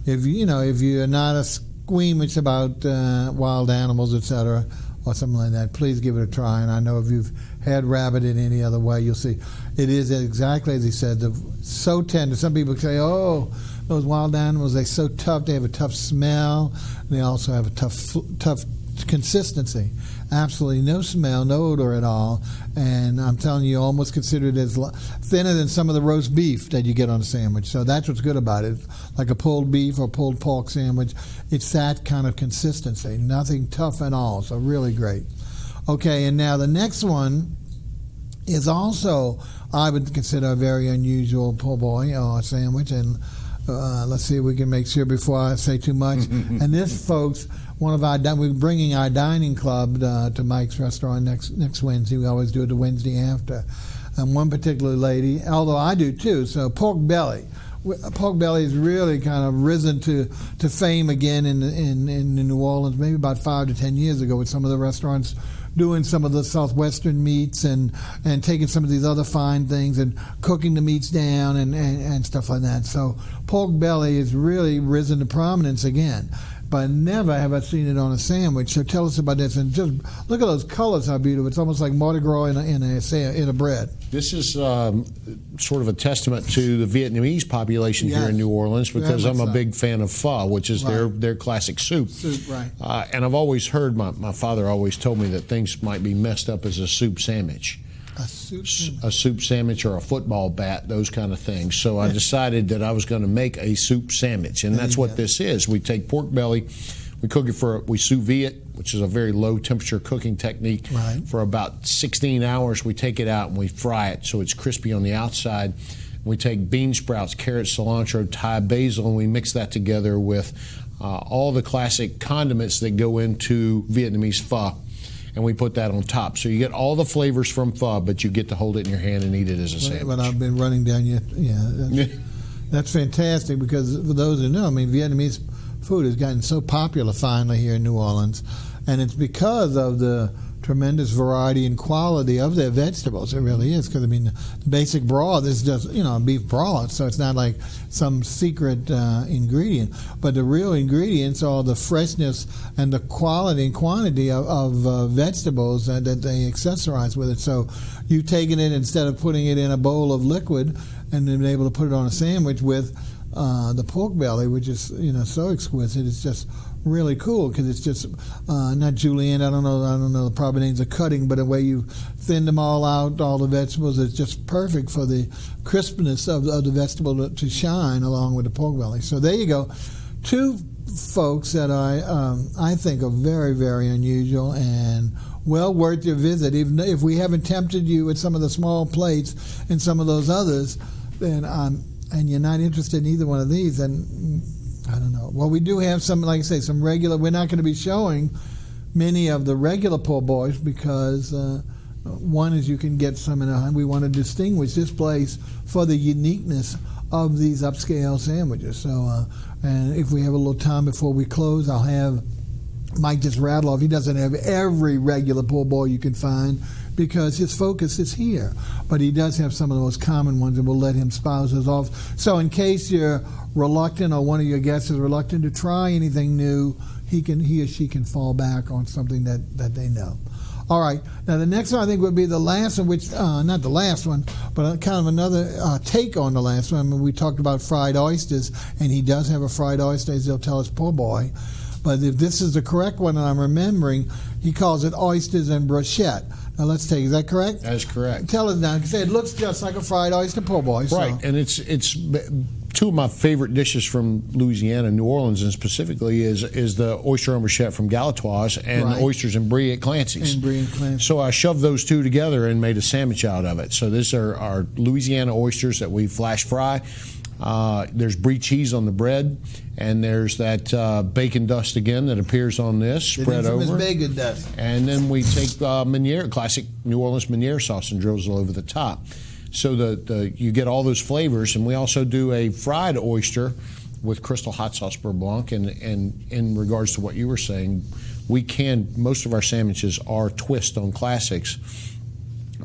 if you're not a squeamish about wild animals, etc., or something like that, please give it a try. And I know if you've had rabbit in any other way, you'll see it is exactly as he said. So tender. Some people say, "Oh, those wild animals, they're so tough. They have a tough smell. They also have a tough consistency." Absolutely no smell, no odor at all, and I'm telling you, almost considered as thinner than some of the roast beef that you get on a sandwich. So that's what's good about it. Like a pulled beef or pulled pork sandwich, it's that kind of consistency. Nothing tough at all. So really great. Okay, and now the next one is also, I would consider, a very unusual po' boy or sandwich, and let's see if we can make sure before I say too much. And this, folks, we're bringing our dining club to Mike's restaurant next Wednesday. We always do it the Wednesday after. And one particular lady, although I do too, so pork belly. Pork belly has really kind of risen to fame again in New Orleans, maybe about 5 to 10 years ago, with some of the restaurants doing some of the southwestern meats and taking some of these other fine things and cooking the meats down and stuff like that. So pork belly has really risen to prominence again. But never have I seen it on a sandwich. So tell us about this, and just look at those colors, how beautiful! It's almost like Mardi Gras in a bread. This is sort of a testament to the Vietnamese population here in New Orleans, because I'm a big fan of pho, which is their classic soup. Right. And I've always heard, my father always told me that things might be messed up as a soup sandwich. A soup sandwich or a football bat, those kind of things. So I decided that I was going to make a soup sandwich, and that's what this is. We take pork belly, we cook it we sous vide it, which is a very low temperature cooking technique, for about 16 hours. We take it out and we fry it so it's crispy on the outside. We take bean sprouts, carrots, cilantro, Thai basil, and we mix that together with all the classic condiments that go into Vietnamese pho. And we put that on top. So you get all the flavors from pho, but you get to hold it in your hand and eat it as a sandwich. But I've been running down that's fantastic, because for those who know, I mean, Vietnamese food has gotten so popular finally here in New Orleans, and it's because of the tremendous variety and quality of their vegetables. It really is, because I mean, the basic broth is just beef broth, so it's not like some secret ingredient. But the real ingredients are the freshness and the quality and quantity of vegetables that they accessorize with it. So you've taken it, instead of putting it in a bowl of liquid, and been able to put it on a sandwich with the pork belly, which is so exquisite. It's just really cool, because it's just not julienne. I don't know the proper names of cutting, but the way you thin them all out, all the vegetables, it's just perfect for the crispness of the vegetable to shine along with the pork belly. So there you go, two folks that I think are very, very unusual and well worth your visit. Even if we haven't tempted you with some of the small plates and some of those others, then and you're not interested in either one of these, then I don't know. Well, we do have some, like I say, some regular. We're not going to be showing many of the regular po' boys, because one is you can get some in a. We want to distinguish this place for the uniqueness of these upscale sandwiches. So, and if we have a little time before we close, I'll have Mike just rattle off. He doesn't have every regular po' boy you can find, because his focus is here. But he does have some of the most common ones, and we'll let him spouse those off. So in case you're reluctant, or one of your guests is reluctant to try anything new, he or she can fall back on something that they know. All right. Now the next one I think would be the last one, which not the last one, but kind of another take on the last one. I mean, we talked about fried oysters, and he does have a fried oyster, as they'll tell us, poor boy. But if this is the correct one, and I'm remembering, he calls it oysters and brochette. Now let's take. Is that correct? That is correct. Tell us now, because it looks just like a fried oyster, poor boy. So. Right, and it's two of my favorite dishes from Louisiana, New Orleans, and specifically is the oyster and brochette from Galatoire's and oysters and brie at Clancy's. And brie and Clancy's. So I shoved those two together and made a sandwich out of it. So these are our Louisiana oysters that we flash fry. There's brie cheese on the bread, and there's that bacon dust again that appears on this spread over. Bacon dust. And then we take Meunier, classic New Orleans Meunier sauce, and drizzle over the top. So you get all those flavors, and we also do a fried oyster with Crystal Hot Sauce Beurre Blanc. And in regards to what you were saying, most of our sandwiches are twist on classics,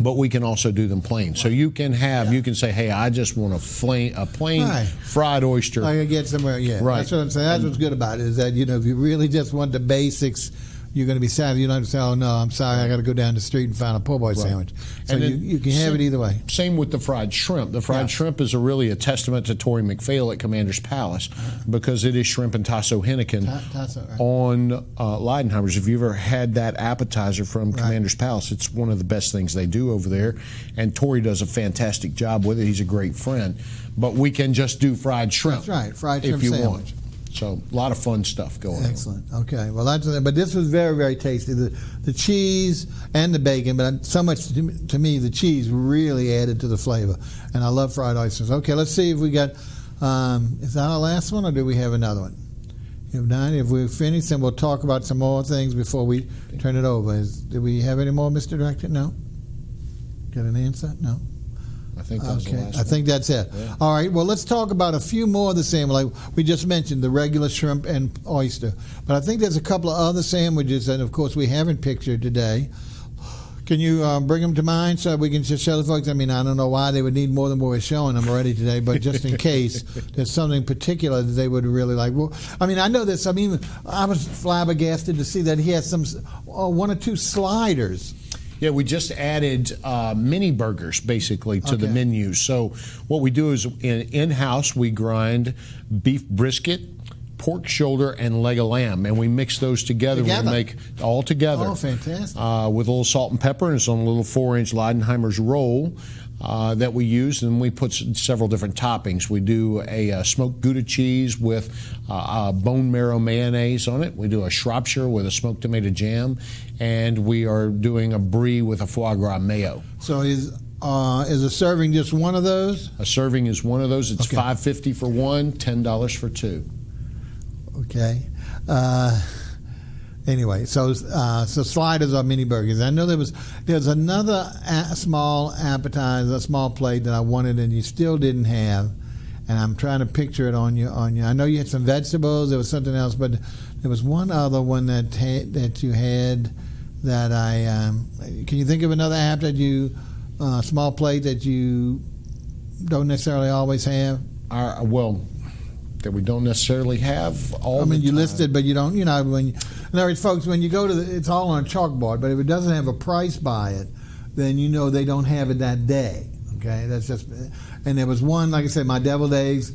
but we can also do them plain. So you can say, hey, I just want a plain fried oyster. I can get somewhere, Right. That's what I'm saying. That's what's good about it, is that, if you really just want the basics, you're going to be sad. You don't have to say, oh, no, I'm sorry, I got to go down the street and find a po' boy sandwich. So you can have it either way. Same with the fried shrimp. The fried shrimp is really a testament to Tori McPhail at Commander's Palace, because it is shrimp and tasso Henneken on Leidenheimer's. If you've ever had that appetizer from Commander's Palace, it's one of the best things they do over there. And Tori does a fantastic job with it. He's a great friend. But we can just do fried shrimp. That's right, fried shrimp if you sandwich. want. So a lot of fun stuff going on. Excellent. Okay. Well, but this was very, very tasty. The cheese and the bacon, but so much to me, the cheese really added to the flavor. And I love fried oysters. Okay, let's see if we got. Is that our last one, or do we have another one? If not, if we're finished, then we'll talk about some more things before we turn it over. Do we have any more, Mr. Director? No. Got an answer? No. I think that's the last one. I think that's it. Yeah. All right. Well, let's talk about a few more of the same. Like we just mentioned, the regular shrimp and oyster. But I think there's a couple of other sandwiches that, of course, we haven't pictured today. Can you bring them to mind so we can just show the folks? I mean, I don't know why they would need more than what we're showing them already today, but just in case there's something particular that they would really like. Well, I mean, I know this. I mean, I was flabbergasted to see that he has some one or two sliders. Yeah, we just added mini burgers, basically, to the menu. So what we do is in-house, we grind beef brisket, pork shoulder, and leg of lamb, and we mix those together. We make all together. Oh, fantastic. With a little salt and pepper, and it's on a little 4-inch Leidenheimer's roll that we use, and we put several different toppings. We do a smoked Gouda cheese with bone marrow mayonnaise on it. We do a Shropshire with a smoked tomato jam, and we are doing a brie with a foie gras mayo. So is a serving just one of those? A serving is one of those. It's $5.50 for one, $10 for two. Okay. Anyway, so sliders are mini burgers. I know there's another small appetizer, a small plate that I wanted and you still didn't have, and I'm trying to picture it on you. I know you had some vegetables. There was something else, but there was one other one that you had that I. Can you think of another app that you small plate that you don't necessarily always have? That we don't necessarily have all. I mean, the you time. listed, but you don't. In other words, folks, when you go to it's all on a chalkboard. But if it doesn't have a price by it, then they don't have it that day. Okay, that's just. And there was one, like I said, my deviled eggs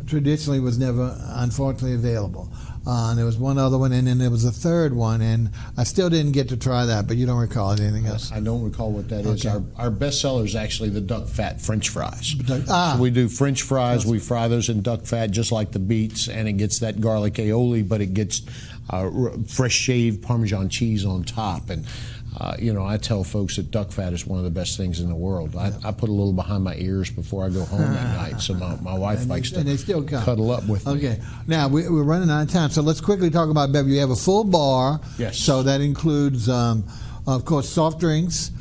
traditionally was never, unfortunately, available. And there was one other one, and then there was a third one, and I still didn't get to try that. But you don't recall anything else? I don't recall what that is. Our best seller is actually the duck fat French fries. So we do French fries. We fry those in duck fat, just like the beets, and it gets that garlic aioli, but it gets fresh shaved Parmesan cheese on top. And I tell folks that duck fat is one of the best things in the world. I put a little behind my ears before I go home at night, so my wife likes to cuddle up with me. Okay. Now, we're running out of time, so let's quickly talk about beverage. You have a full bar. Yes. So that includes, of course, soft drinks.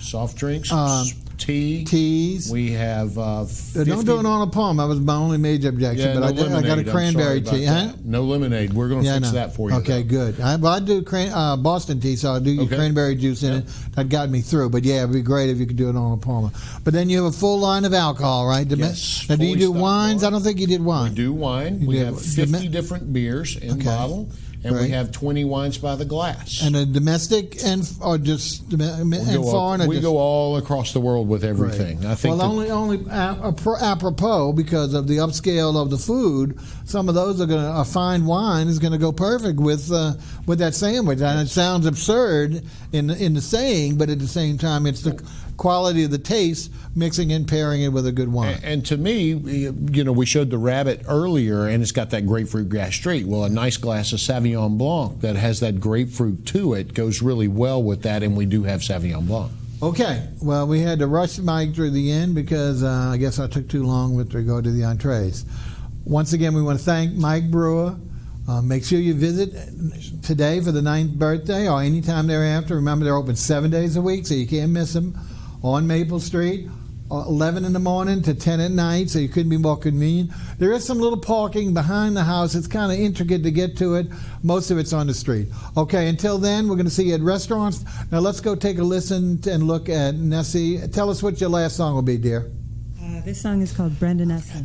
Teas. We have 50. Don't do it on a palm. That was my only major objection. But I got a cranberry tea. Huh? No lemonade. We're going to fix that for you. Okay, good. I do Boston tea, so I'll do your cranberry juice in it. That got me through. But yeah, it'd be great if you could do it on a palm. But then you have a full line of alcohol, right? Yes. Now, do you do wines? I don't think you did wine. We do wine. We have 50 different beers in bottle. And Right. we have 20 wines by the glass. And a domestic or just and foreign? We go all across the world with everything. Right. I think only apropos because of the upscale of the food. Some of those a fine wine is going to go perfect with that sandwich. And it sounds absurd in the saying, but at the same time, it's the quality of the taste mixing and pairing it with a good wine. And to me, we showed the rabbit earlier, and it's got that grapefruit gastrique. Well, a nice glass of Sauvignon Blanc that has that grapefruit to it goes really well with that, and we do have Sauvignon Blanc. Okay, well, we had to rush Mike through the end because I guess I took too long with regard to the entrees. Once again, we want to thank Mike Brewer. Make sure you visit today for the 9th birthday or anytime thereafter. Remember, they're open 7 days a week, so you can't miss them. On Maple Street, 11 in the morning to 10 at night, so you couldn't be more convenient. There is some little parking behind the house. It's kind of intricate to get to it. Most of it's on the street. Okay, until then, we're going to see you at restaurants. Now let's go take a listen and look at Nessie. Tell us what your last song will be, dear. This song is called Brenda Nessie.